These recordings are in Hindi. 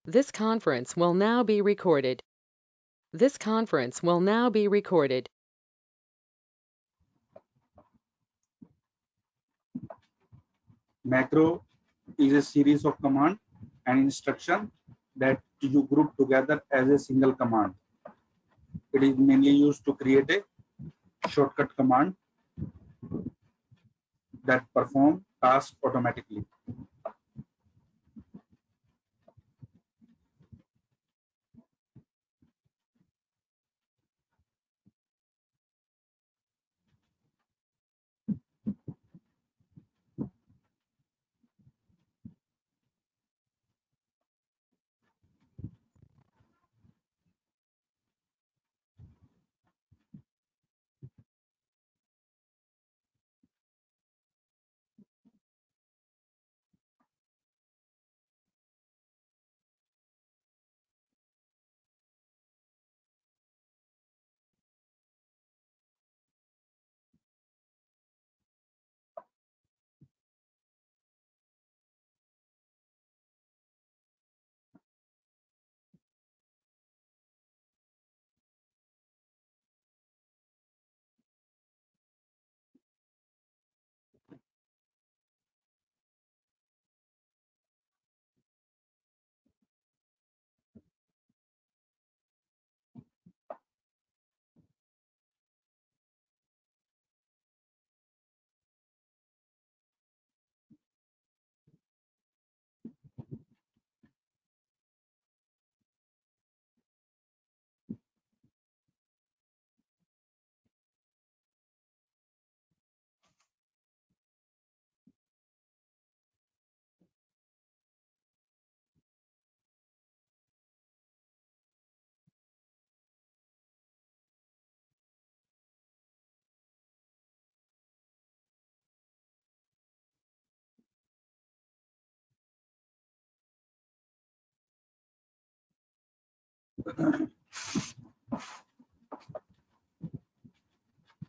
This conference will now be recorded. This conference will now be recorded. Macro is a series of command and instruction that you group together as a single command. It is mainly used to create a shortcut command that perform tasks automatically.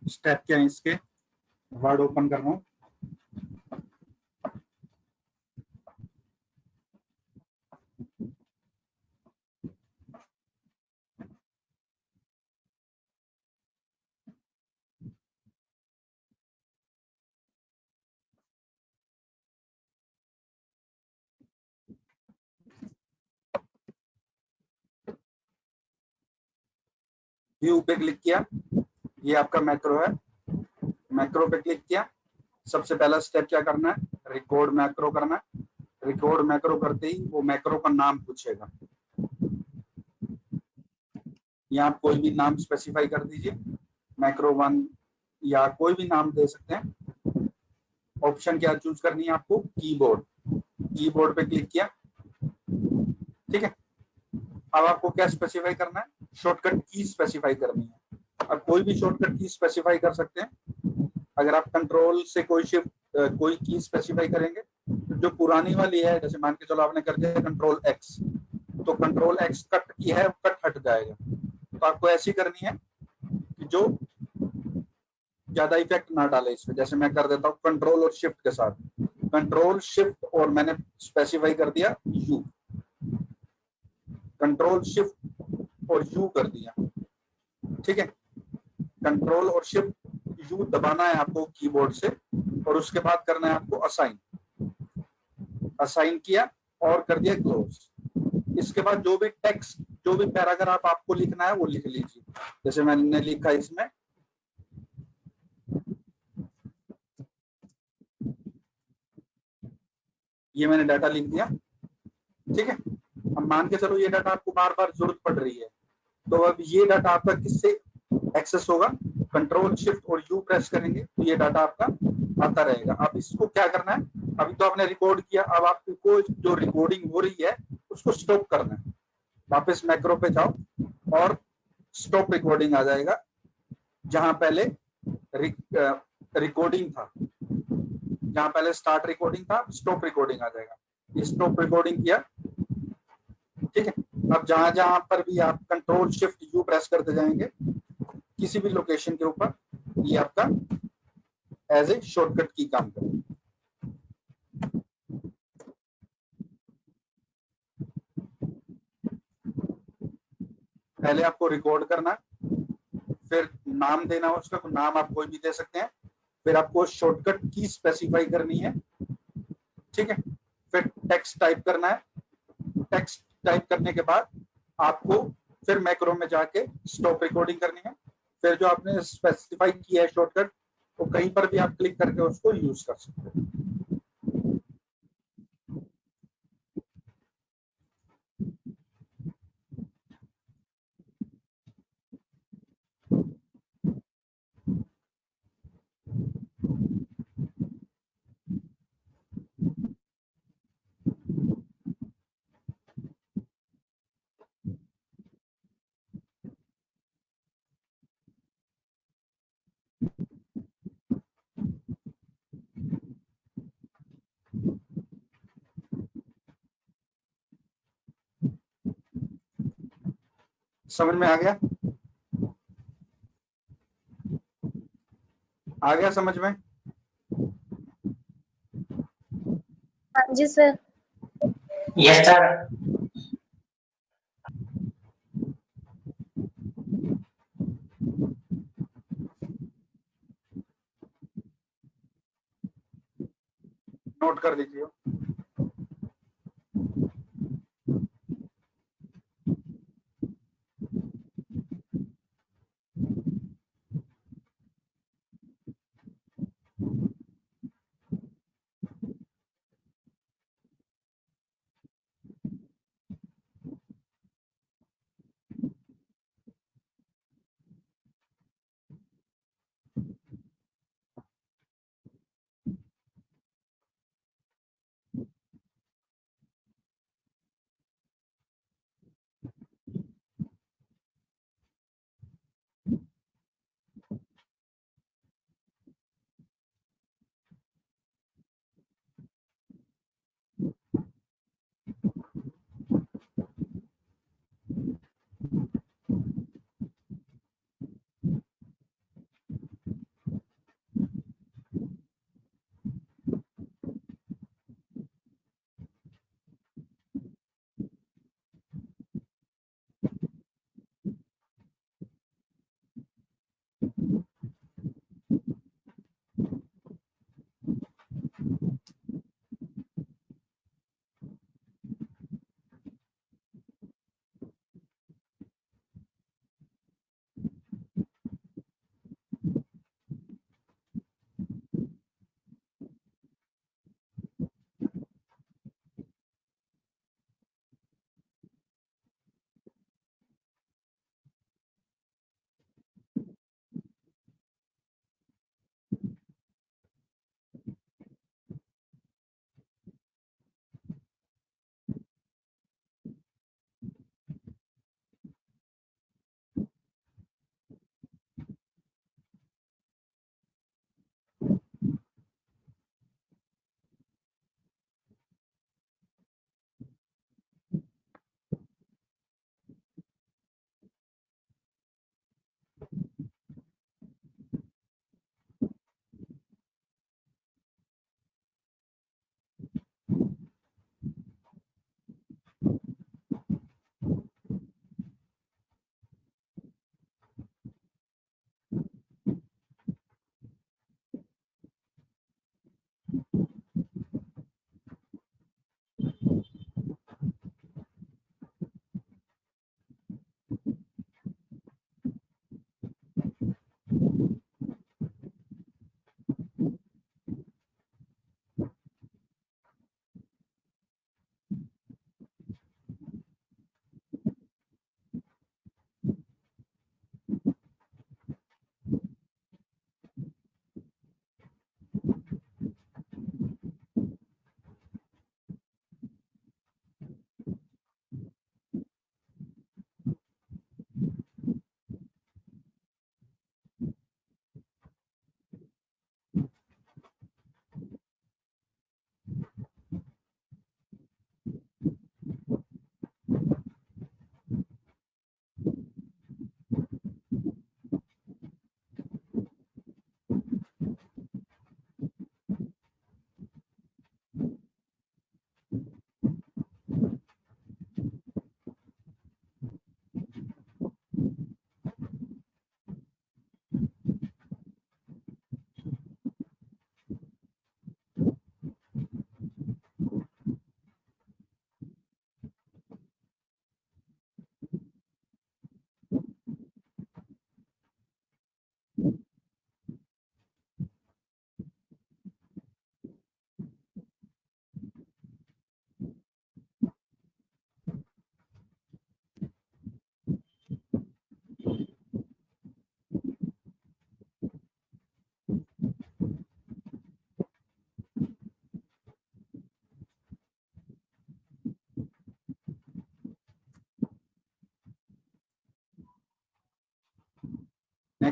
Step क्या है इसके? वर्ड ओपन कर रहा हूँ. व्यू पे क्लिक किया, ये आपका मैक्रो है. मैक्रो पे क्लिक किया, सबसे पहला स्टेप क्या करना है? रिकॉर्ड मैक्रो करना है. रिकॉर्ड मैक्रो करते ही वो मैक्रो का नाम पूछेगा. यहाँ आप कोई भी नाम स्पेसिफाई कर दीजिए, मैक्रो 1 या कोई भी नाम दे सकते हैं. ऑप्शन क्या चूज करनी है आपको? कीबोर्ड. कीबोर्ड पे क्लिक किया, ठीक है. अब आपको क्या स्पेसिफाई करना है? शॉर्टकट की स्पेसिफाई करनी है. अब कोई भी शॉर्टकट की स्पेसिफाई कर सकते हैं. अगर आप कंट्रोल से कोई की स्पेसिफाई करेंगे तो जो पुरानी वाली है, जैसे मान के चलो आपने कर दिया कंट्रोल एक्स, तो कंट्रोल एक्स कट की है, कट हट जाएगा. तो आपको ऐसी करनी है कि जो ज्यादा इफेक्ट ना डाले इसमें. जैसे मैं कर देता हूँ कंट्रोल और शिफ्ट के साथ, कंट्रोल शिफ्ट और मैंने स्पेसिफाई कर दिया यू. कंट्रोल शिफ्ट और यू कर दिया, ठीक है. कंट्रोल और शिफ्ट यू दबाना है आपको कीबोर्ड से, और उसके बाद करना है आपको असाइन. असाइन किया और कर दिया क्लोज. इसके बाद जो भी टेक्स्ट, जो भी पैराग्राफ आपको लिखना है वो लिख लीजिए. जैसे मैंने लिखा इसमें, ये मैंने डाटा लिख दिया, ठीक है. अब मान के चलो ये डाटा आपको बार बार जरूरत पड़ रही है, तो अब ये डाटा आपका किससे एक्सेस होगा? कंट्रोल शिफ्ट और यू प्रेस करेंगे तो ये डाटा आपका आता रहेगा. अब इसको क्या करना है? अभी तो आपने रिकॉर्ड किया, अब आपको जो रिकॉर्डिंग हो रही है उसको स्टॉप करना है. वापस मैक्रो पे जाओ और स्टॉप रिकॉर्डिंग आ जाएगा. जहां पहले रिकॉर्डिंग था, जहां पहले स्टार्ट रिकॉर्डिंग था, स्टॉप रिकॉर्डिंग आ जाएगा. ये स्टॉप रिकॉर्डिंग किया, ठीक है. अब जहां जहां पर भी आप कंट्रोल शिफ्ट यू प्रेस करते जाएंगे किसी भी लोकेशन के ऊपर, ये आपका एज ए शॉर्टकट की काम करेगा. पहले आपको रिकॉर्ड करना, फिर नाम देना है उसका, नाम आप कोई भी दे सकते हैं, फिर आपको शॉर्टकट की स्पेसिफाई करनी है, ठीक है। फिर टेक्स्ट टाइप करना है, टेक्स्ट टाइप करने के बाद आपको फिर मैक्रो में जाके स्टॉप रिकॉर्डिंग करनी है, फिर जो आपने स्पेसिफाई किया है शॉर्टकट, वो कहीं पर भी आप क्लिक करके उसको यूज कर सकते हैं। समझ में आ गया? आ गया समझ में? हाँ जी सर। Yes sir. नोट कर लीजिए।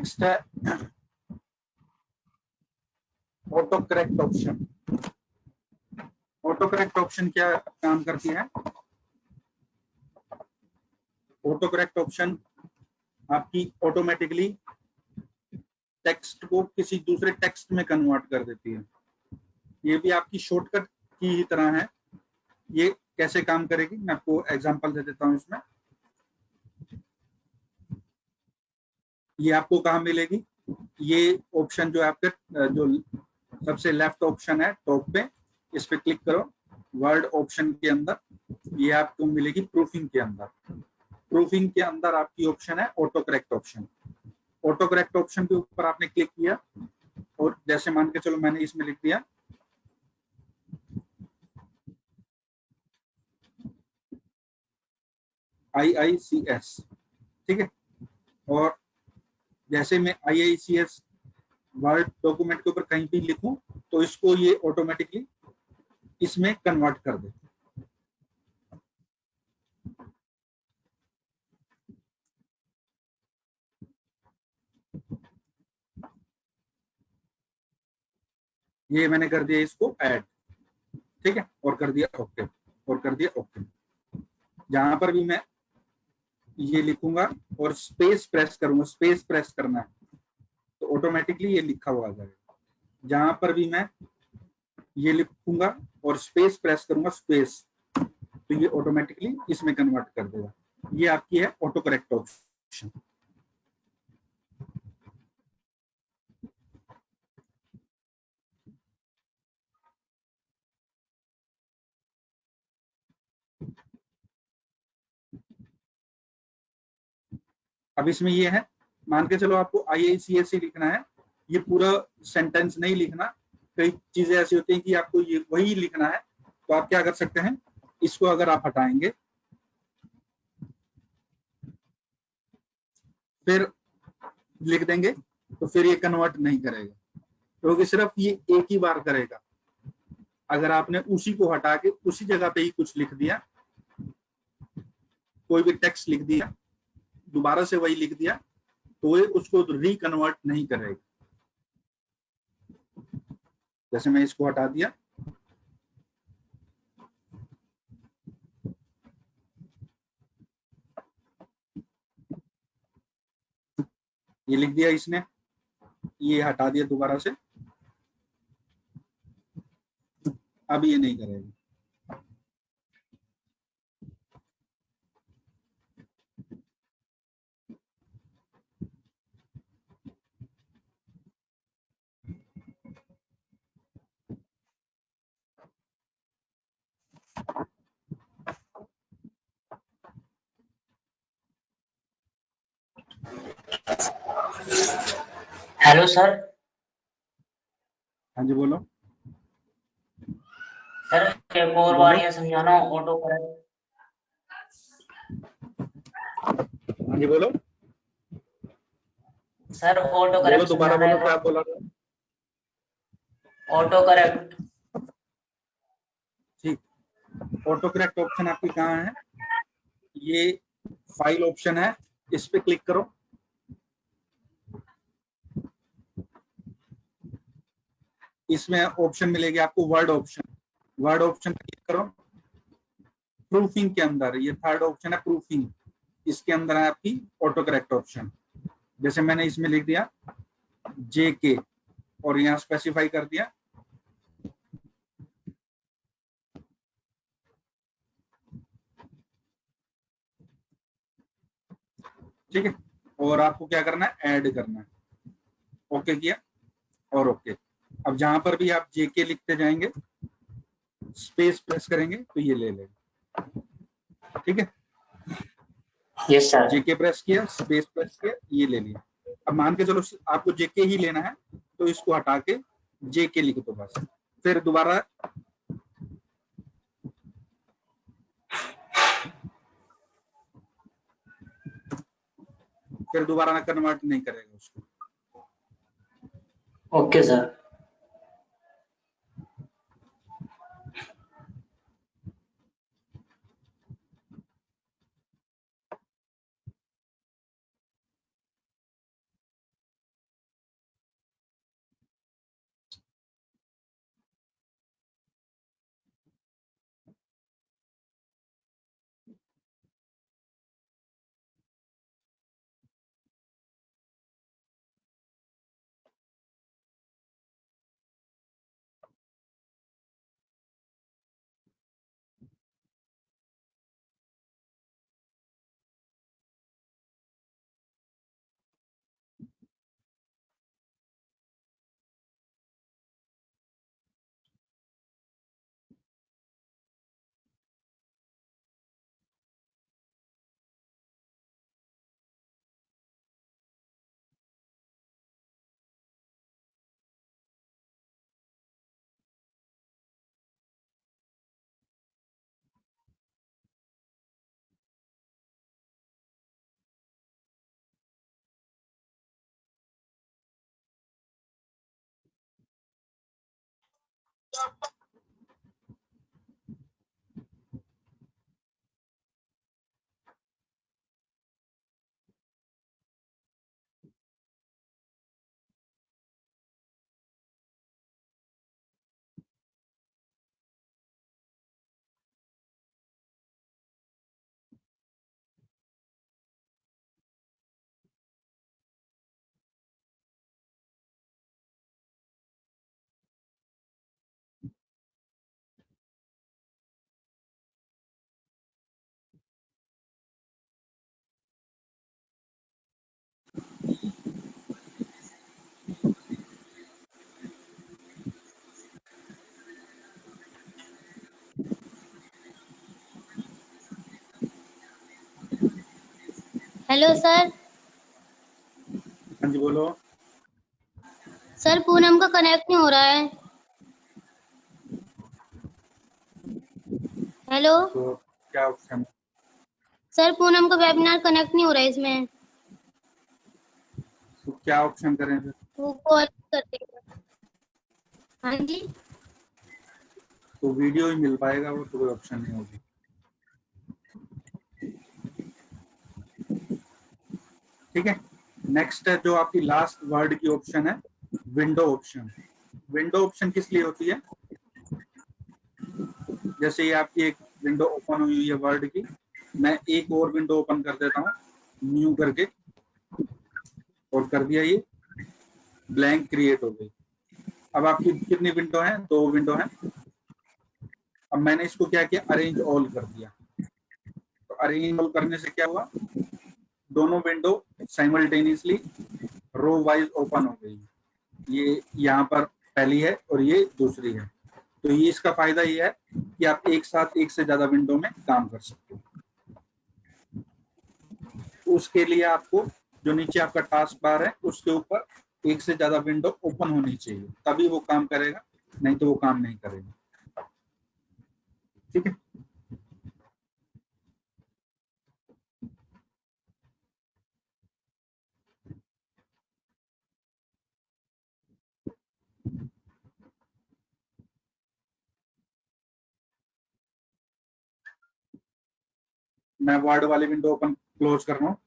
नेक्स्ट है auto correct option. Auto correct option क्या काम करती है? ऑटो करेक्ट ऑप्शन आपकी ऑटोमेटिकली टेक्स्ट को किसी दूसरे टेक्स्ट में कन्वर्ट कर देती है। ये भी आपकी शॉर्टकट की ही तरह है। ये कैसे काम करेगी मैं आपको एग्जांपल दे देता हूं इसमें। ये आपको कहाँ मिलेगी? ये ऑप्शन जो आपके जो सबसे लेफ्ट ऑप्शन है टॉप पे, इस पे क्लिक करो। वर्ड ऑप्शन के अंदर ये आपको मिलेगी प्रूफिंग के अंदर। प्रूफिंग के अंदर आपकी ऑप्शन है auto correct option. Auto correct option के ऊपर आपने क्लिक किया और जैसे मान के चलो मैंने इसमें लिख दिया IICS, ठीक है। और जैसे मैं IICS वर्ड डॉक्यूमेंट के ऊपर कहीं भी लिखूं तो इसको ये ऑटोमेटिकली इसमें कन्वर्ट कर दे। ये मैंने कर दिया इसको ऐड, ठीक है, और कर दिया ओके, और कर दिया ओके। जहां पर भी मैं ये लिखूंगा और स्पेस प्रेस करूंगा, स्पेस प्रेस करना है तो ऑटोमेटिकली ये लिखा हुआ आ जाएगा। जहां पर भी मैं ये लिखूंगा और स्पेस प्रेस करूंगा, स्पेस, तो ये ऑटोमेटिकली इसमें कन्वर्ट कर देगा। ये आपकी है ऑटो करेक्ट ऑप्शन। अब इसमें ये है, मान के चलो आपको IICS ही लिखना है, ये पूरा सेंटेंस नहीं लिखना। कई चीजें ऐसी होती हैं कि आपको ये वही लिखना है, तो आप क्या कर सकते हैं, इसको अगर आप हटाएंगे फिर लिख देंगे तो फिर ये कन्वर्ट नहीं करेगा, क्योंकि सिर्फ ये एक ही बार करेगा। अगर आपने उसी को हटा के उसी जगह पे ही कुछ लिख दिया, कोई भी टेक्स्ट लिख दिया, दोबारा से वही लिख दिया, तो ये उसको रिकन्वर्ट नहीं करेगा। जैसे मैं इसको हटा दिया, ये लिख दिया इसने, ये हटा दिया दोबारा से, अब ये नहीं करेगा। Hello sir. हाँ जी बोलो। सर एक और बार ये समझाना ऑटो करेक्ट। हाँ जी बोलो। सर ऑटो बोलो करेक्ट दोबारा समझाना बोलो, है। क्या बोला? Auto correct. ठीक, ऑटो करेक्ट ऑप्शन आपकी कहाँ है? ये फाइल ऑप्शन है, इस पे क्लिक करो। इसमें ऑप्शन मिलेगी आपको वर्ड ऑप्शन, वर्ड ऑप्शन पे क्लिक करो। प्रूफिंग के अंदर ये थर्ड ऑप्शन है प्रूफिंग, इसके अंदर है आपकी ऑटो करेक्ट ऑप्शन। जैसे मैंने इसमें लिख दिया JK और यहाँ स्पेसिफाई कर दिया, ठीक है, और आपको क्या करना है, ऐड करना है। ओके किया और ओके। अब जहां पर भी आप JK लिखते जाएंगे, स्पेस प्रेस करेंगे तो ये ले लेगा, ठीक है। Yes sir. JK प्रेस किया, स्पेस प्रेस किया, ये ले लिया। अब मान के चलो आपको JK ही लेना है तो इसको हटा के JK लिख दो बस, फिर दोबारा कन्वर्ट नहीं करेगा उसको। Okay sir. Hello sir. हाँ जी बोलो। सर पूनम का कनेक्ट नहीं हो रहा है। हेलो तो क्या ऑप्शन? सर, पूनम का वेबिनार कनेक्ट नहीं हो रहा है इसमें। तो क्या ऑप्शन करें फिर? वो कॉल करते हैं। हाँ जी। तो वीडियो ही मिल पाएगा, वो तो कोई ऑप्शन नहीं होगी। ठीक है, नेक्स्ट है जो आपकी लास्ट वर्ड की ऑप्शन है, विंडो ऑप्शन। विंडो ऑप्शन किस लिए होती है? जैसे ये आपकी एक विंडो ओपन हुई है वर्ड की, मैं एक और विंडो ओपन कर देता हूँ न्यू करके, और कर दिया, ये ब्लैंक क्रिएट हो गई। अब आपकी कितनी विंडो है? 2 विंडो है। अब मैंने इसको क्या किया, अरेंज ऑल कर दिया। तो अरेंज ऑल करने से क्या हुआ, दोनों window simultaneously row wise open हो गई। ये यहाँ पर पहली है और ये दूसरी है। तो ये इसका फायदा ये है कि आप एक साथ एक से ज्यादा विंडो में काम कर सकते हो। उसके लिए आपको जो नीचे आपका टास्क बार है उसके ऊपर एक से ज्यादा विंडो ओपन होनी चाहिए, तभी वो काम करेगा, नहीं तो वो काम नहीं करेगा। ठीक है, मैं वर्ड वाली विंडो ओपन क्लोज कर रहा हूँ।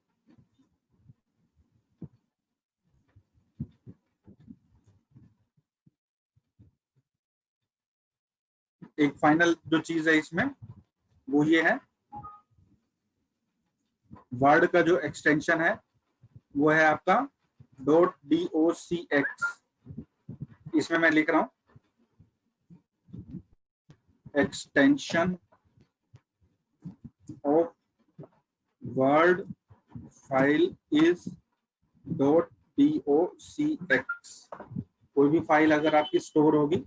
एक फाइनल जो चीज है इसमें वो ये है, वर्ड का जो एक्सटेंशन है वो है आपका .docx। इसमें मैं लिख रहा हूँ extension of word file is .docx। कोई भी फाइल अगर आपकी स्टोर होगी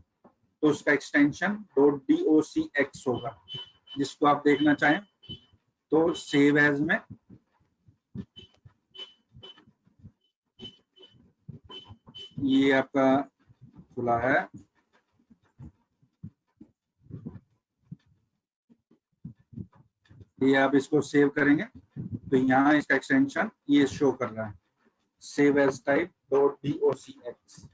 तो उसका एक्सटेंशन .docx होगा। जिसको आप देखना चाहें तो सेव एज में ये आपका खुला है, ये आप इसको सेव करेंगे तो यहाँ इसका एक्सटेंशन ये शो कर रहा है, save as type .docx।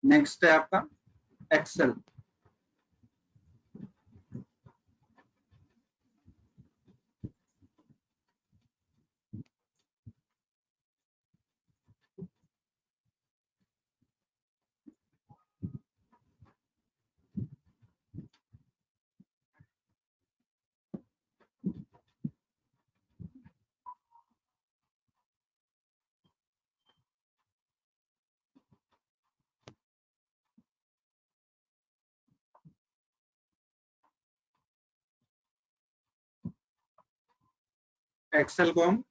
Next है आपका एक्सेल। एक्सेल को हम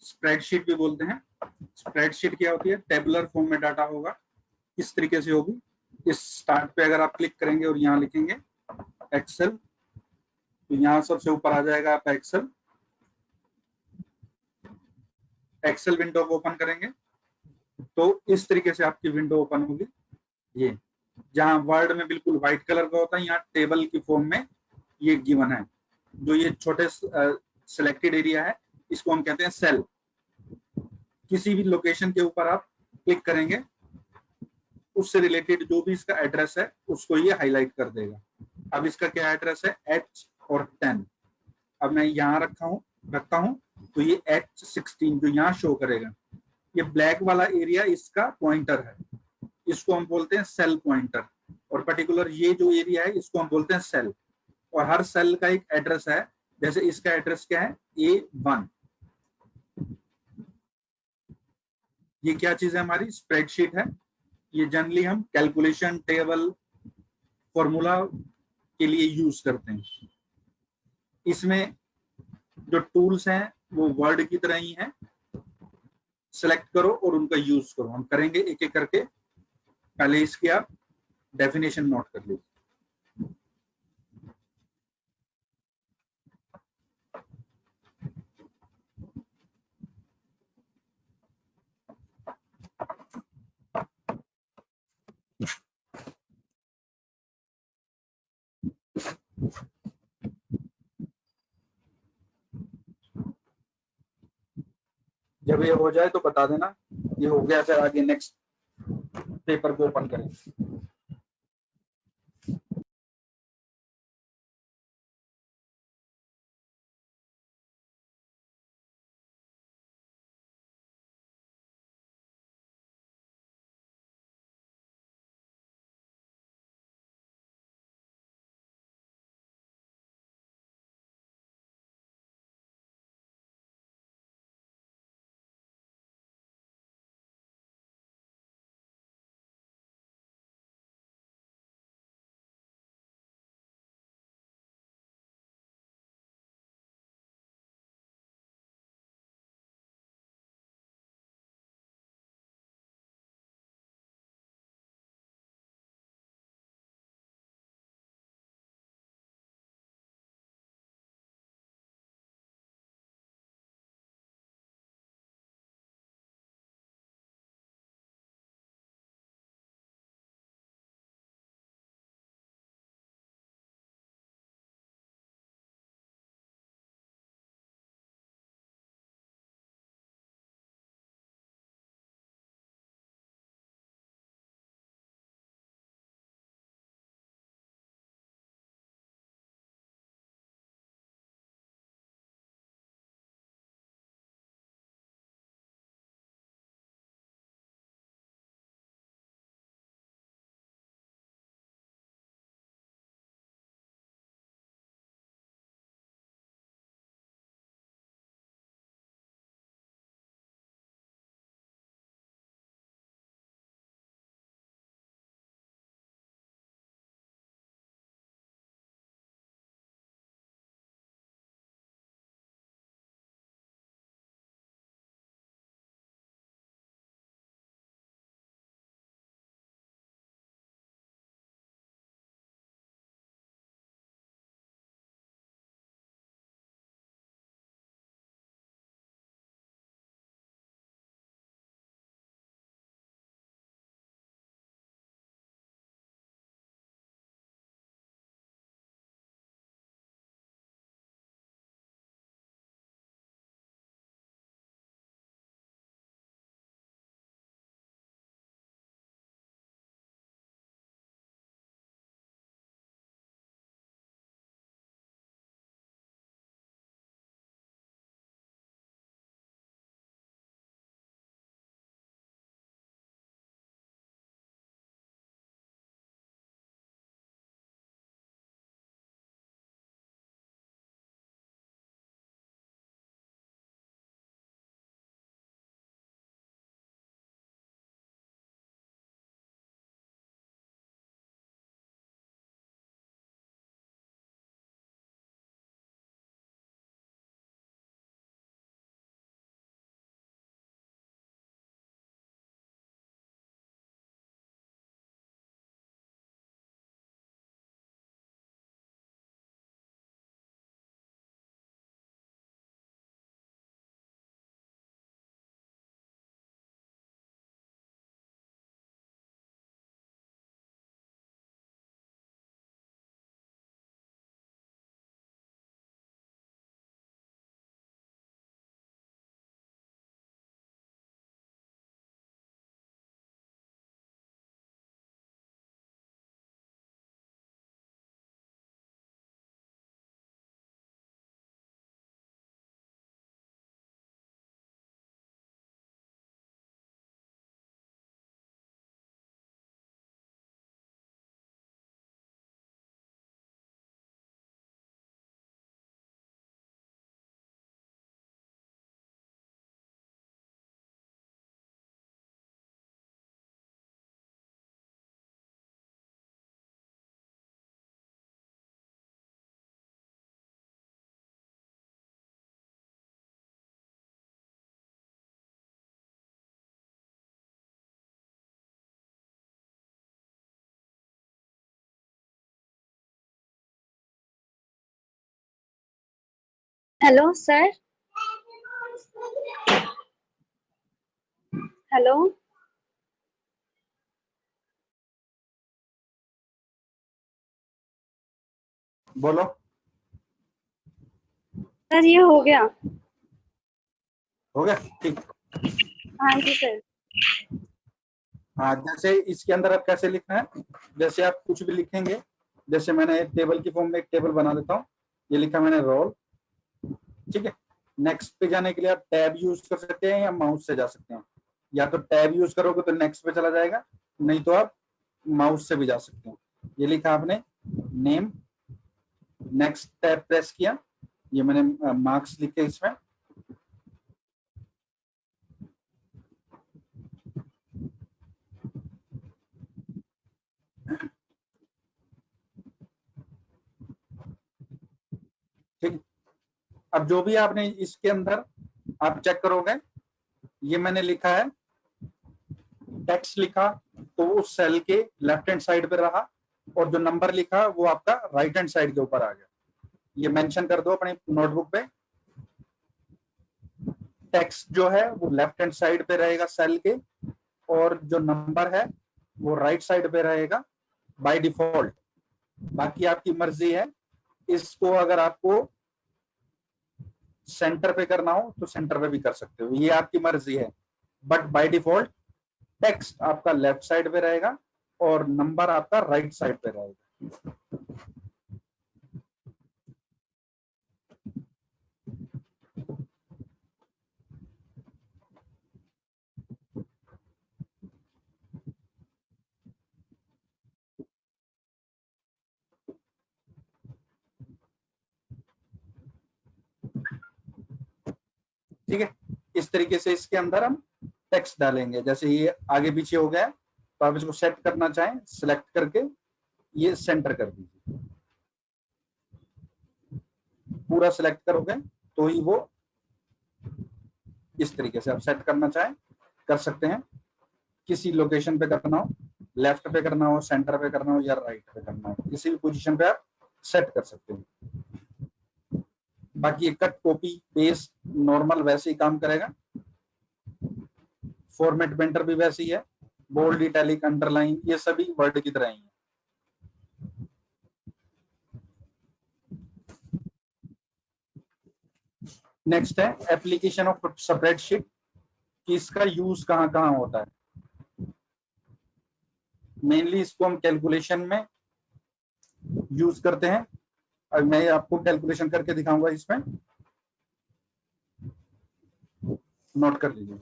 स्प्रेडशीट भी बोलते हैं। स्प्रेडशीट क्या होती है? टेबुलर फॉर्म में डाटा होगा, किस तरीके से होगी, इस स्टार्ट पे अगर आप क्लिक करेंगे और यहाँ लिखेंगे एक्सेल, तो यहाँ सबसे ऊपर आ जाएगा आप एक्सेल। एक्सेल विंडो को ओपन करेंगे तो इस तरीके से आपकी विंडो ओपन होगी। ये जहां वर्ड में बिल्कुल व्हाइट कलर का होता है, यहाँ टेबल की फॉर्म में ये गिवन है। जो ये छोटे सिलेक्टेड एरिया है, इसको हम कहते हैं सेल। किसी भी लोकेशन के ऊपर आप क्लिक करेंगे, उससे रिलेटेड जो भी इसका एड्रेस है उसको ये हाईलाइट कर देगा। अब इसका क्या एड्रेस है, H और 10। अब मैं यहाँ रखता हूँ तो ये H16 जो यहाँ शो करेगा, ये ब्लैक वाला एरिया इसका पॉइंटर है, इसको हम बोलते हैं सेल पॉइंटर। और पर्टिकुलर ये जो एरिया है इसको हम बोलते हैं सेल। और हर सेल का एक एड्रेस है, जैसे इसका एड्रेस क्या है, A1। ये क्या चीज है, हमारी स्प्रेडशीट है। ये जनरली हम कैलकुलेशन, टेबल, फॉर्मूला के लिए यूज करते हैं। इसमें जो टूल्स हैं वो वर्ड की तरह ही हैं, सिलेक्ट करो और उनका यूज करो। हम करेंगे एक एक करके, पहले इसकी आप डेफिनेशन नोट कर लीजिए। जब ये हो जाए तो बता देना ये हो गया, फिर आगे नेक्स्ट पेपर को ओपन करें। Hello sir. हेलो बोलो। सर, ये हो गया। हो गया, ठीक। हाँ जी सर। हाँ, जैसे इसके अंदर अब कैसे लिखना है, जैसे आप कुछ भी लिखेंगे, जैसे मैंने एक टेबल की फॉर्म में एक टेबल बना देता हूँ, ये लिखा मैंने रोल, ठीक है। नेक्स्ट पे जाने के लिए आप टैब यूज कर सकते हैं या माउस से जा सकते हैं। या तो टैब यूज करोगे तो नेक्स्ट पे चला जाएगा, नहीं तो आप माउस से भी जा सकते हैं। ये लिखा आपने नेम, नेक्स्ट टैब प्रेस किया, ये मैंने मार्क्स लिखे इसमें। ठीक। अब जो भी आपने इसके अंदर आप चेक करोगे, ये मैंने लिखा है टेक्स्ट लिखा तो वो उस सेल के लेफ्ट हैंड साइड पे रहा, और जो नंबर लिखा वो आपका राइट हैंड साइड के ऊपर आ गया। ये मेंशन कर दो अपनी नोटबुक पे, टेक्स्ट जो है वो लेफ्ट हैंड साइड पे रहेगा सेल के, और जो नंबर है वो राइट साइड पे रहेगा बाय डिफॉल्ट। बाकी आपकी मर्जी है, इसको अगर आपको सेंटर पे करना हो तो सेंटर पे भी कर सकते हो, ये आपकी मर्जी है। बट बाय डिफॉल्ट टेक्स्ट आपका लेफ्ट साइड पे रहेगा और नंबर आपका राइट साइड पे रहेगा। ठीक है, इस तरीके से इसके अंदर हम टेक्स्ट डालेंगे। जैसे ये आगे पीछे हो गया, तो आप इसको सेट करना चाहें, सिलेक्ट करके ये सेंटर कर दीजिए। पूरा सिलेक्ट करोगे तो ही वो इस तरीके से आप सेट करना चाहें कर सकते हैं। किसी लोकेशन पे करना हो, लेफ्ट पे करना हो, सेंटर पे करना हो या राइट पे करना हो, किसी भी पोजीशन पे आप सेट कर सकते हैं। बाकी कट कॉपी पेस्ट नॉर्मल वैसे ही काम करेगा, फॉर्मेट पेंटर भी वैसे ही है, बोल्ड इटैलिक अंडरलाइन ये सभी वर्ड की तरह ही है। नेक्स्ट है एप्लीकेशन ऑफ स्प्रेडशीट, कि इसका यूज कहाँ कहाँ होता है। मेनली इसको हम कैलकुलेशन में यूज करते हैं, और मैं आपको कैलकुलेशन करके दिखाऊंगा, इसमें नोट कर लीजिए।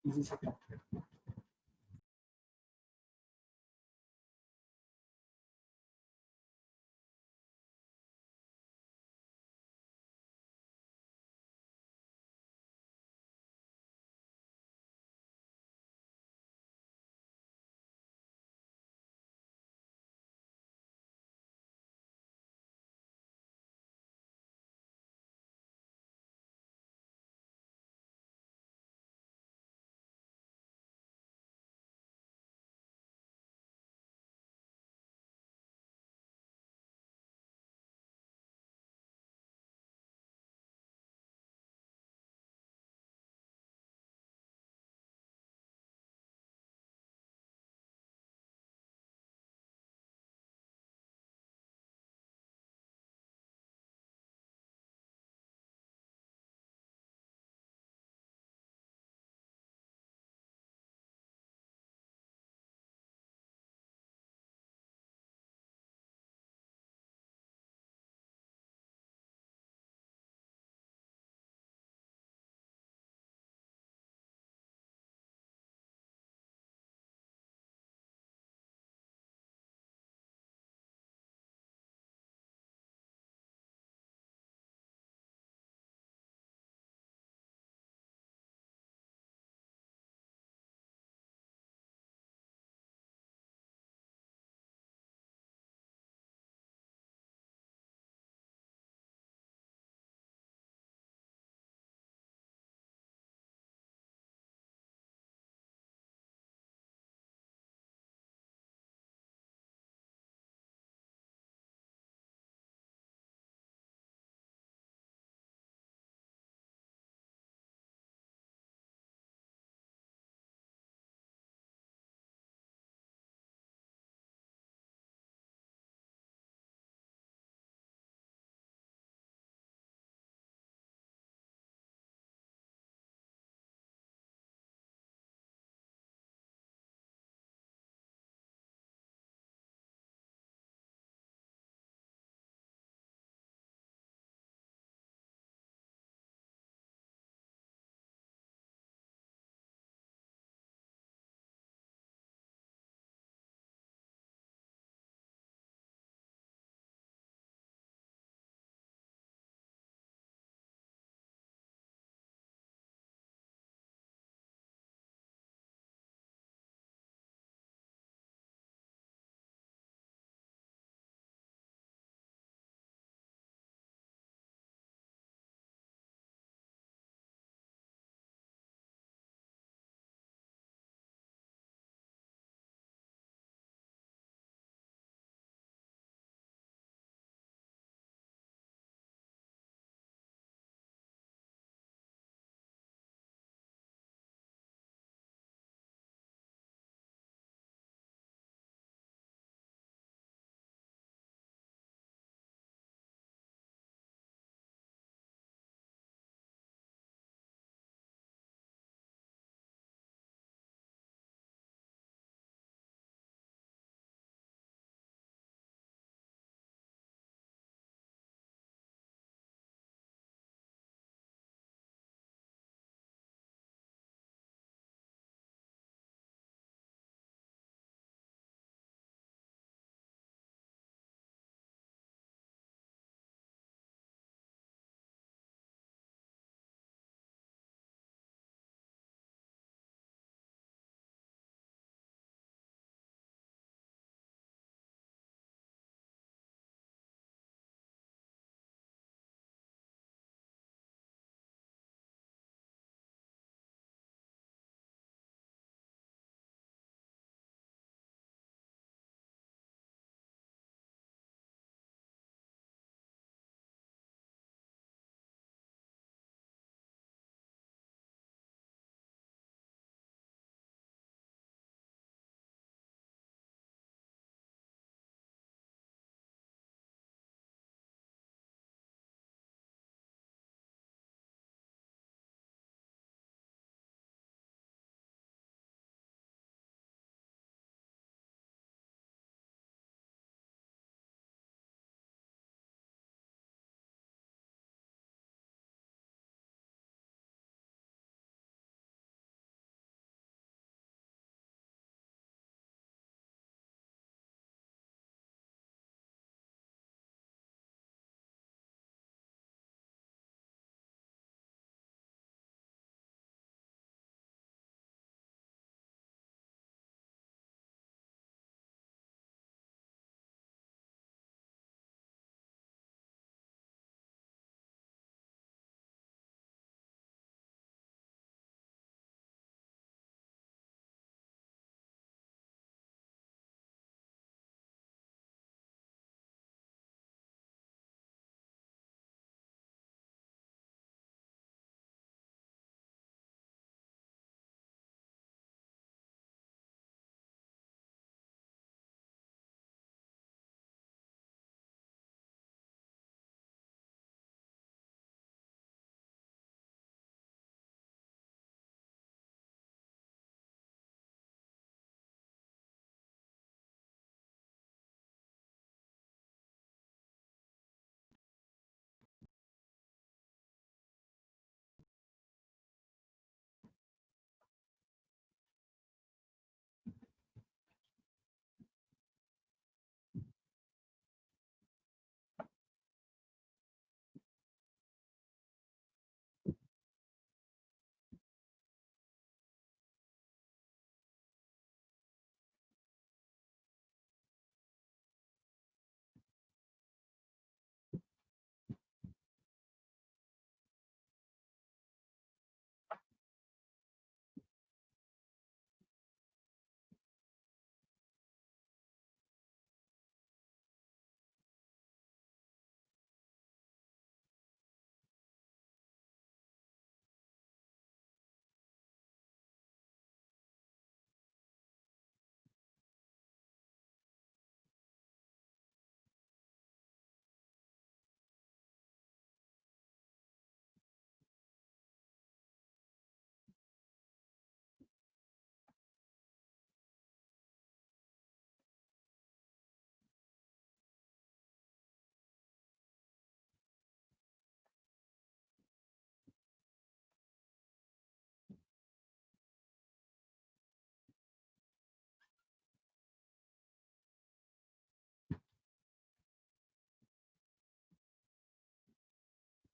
इजी से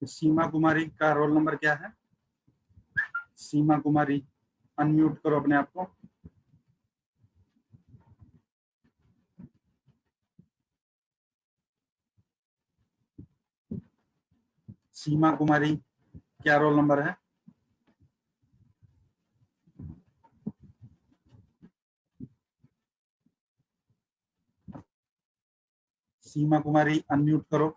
सीमा कुमारी का रोल नंबर क्या है? सीमा कुमारी, अनम्यूट करो अपने आप को। सीमा कुमारी, क्या रोल नंबर है? सीमा कुमारी, अनम्यूट करो।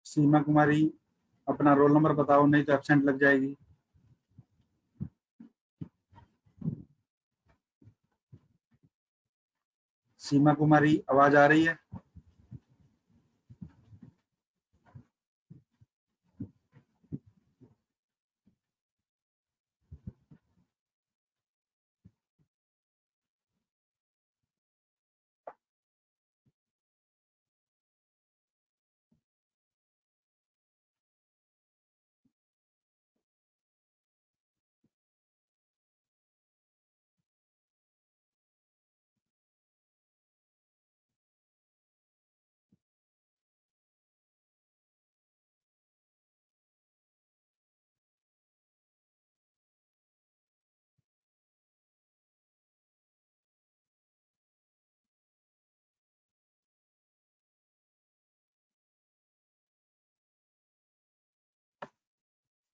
सीमा कुमारी, अपना रोल नंबर बताओ, नहीं तो एब्सेंट लग जाएगी। सीमा कुमारी, आवाज आ रही है?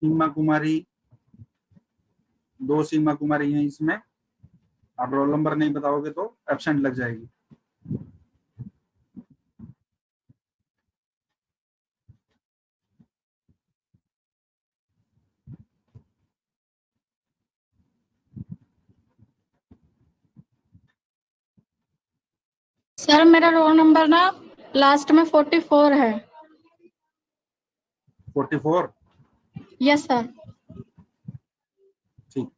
सीमा कुमारी, 2 सीमा कुमारी हैं इसमें। आप रोल नंबर नहीं बताओगे तो एब्सेंट लग जाएगी। सर मेरा रोल नंबर ना लास्ट में 44 है। 44? Yes sir. ठीक।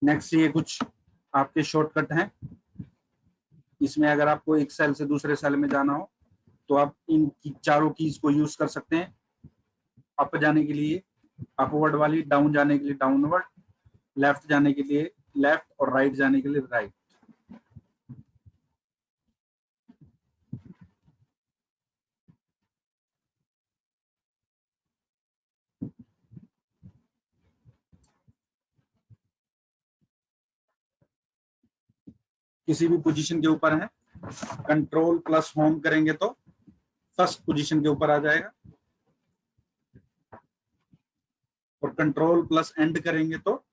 नेक्स्ट ये कुछ आपके शॉर्टकट हैं। इसमें अगर आपको एक सेल से दूसरे सेल में जाना हो तो आप इन चारों कीज को यूज कर सकते हैं। अप जाने के लिए अपवर्ड वाली, डाउन जाने के लिए डाउनवर्ड, लेफ्ट जाने के लिए लेफ्ट और राइट जाने के लिए राइट। किसी भी पोजीशन के ऊपर है, कंट्रोल प्लस होम करेंगे तो फर्स्ट पोजीशन के ऊपर आ जाएगा, और कंट्रोल प्लस एंड करेंगे तो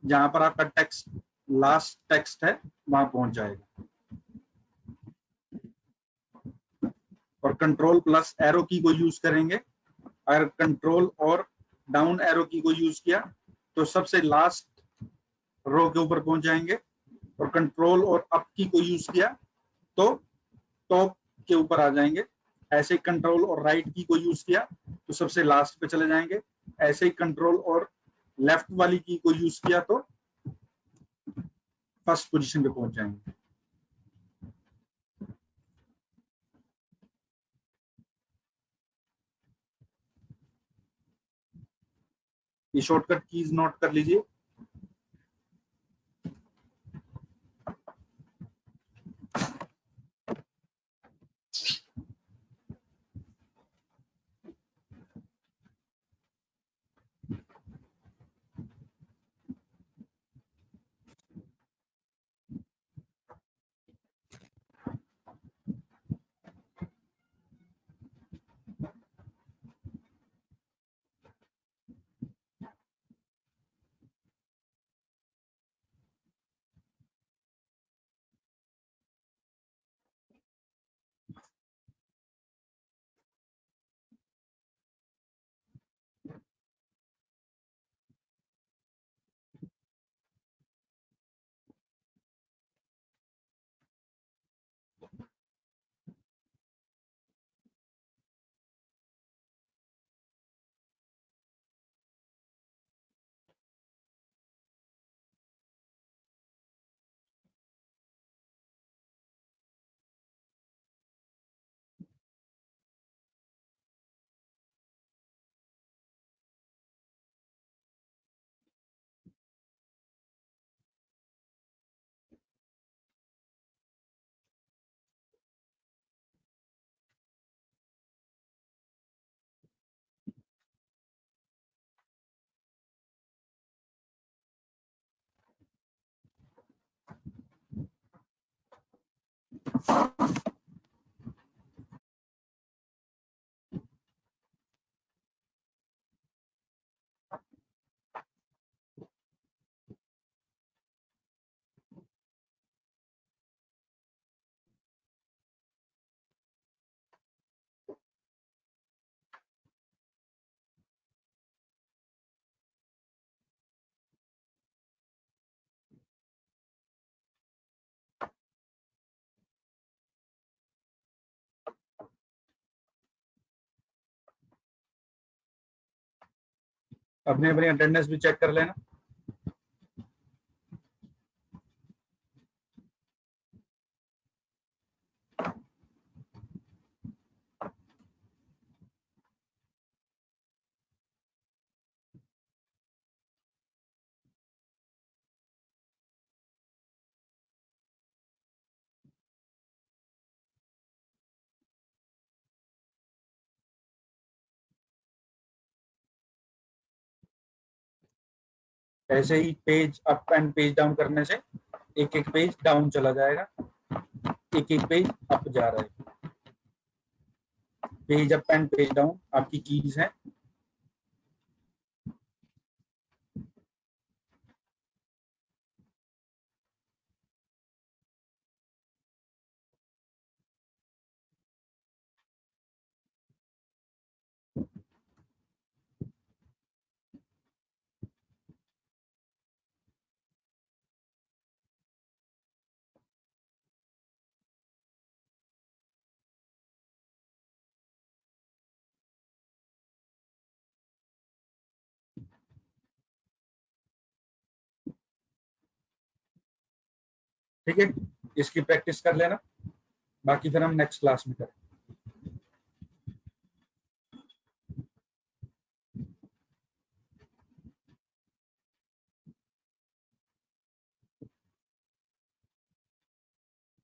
जहां पर आपका टेक्स्ट लास्ट टेक्स्ट है वहां पहुंच जाएगा। और कंट्रोल प्लस एरो की को यूज करेंगे, अगर कंट्रोल और डाउन एरो की को यूज किया तो सबसे लास्ट रो के ऊपर पहुंच जाएंगे, और कंट्रोल और अप की को यूज किया तो टॉप के ऊपर आ जाएंगे। ऐसे ही कंट्रोल और राइट की को यूज किया तो सबसे लास्ट पे चले जाएंगे। ऐसे ही कंट्रोल और लेफ्ट वाली की को यूज किया तो फर्स्ट पोजीशन पे पहुंच जाएंगे। ये शॉर्टकट कीज नोट कर लीजिए। अपनी अपनी अटेंडेंस भी चेक कर लेना। ऐसे ही page up and page down करने से एक एक पेज डाउन चला जाएगा, एक एक पेज अप जा रहा है। Page up and page down आपकी कीज हैं। ठीक है, इसकी प्रैक्टिस कर लेना, बाकी फिर हम नेक्स्ट क्लास में करें।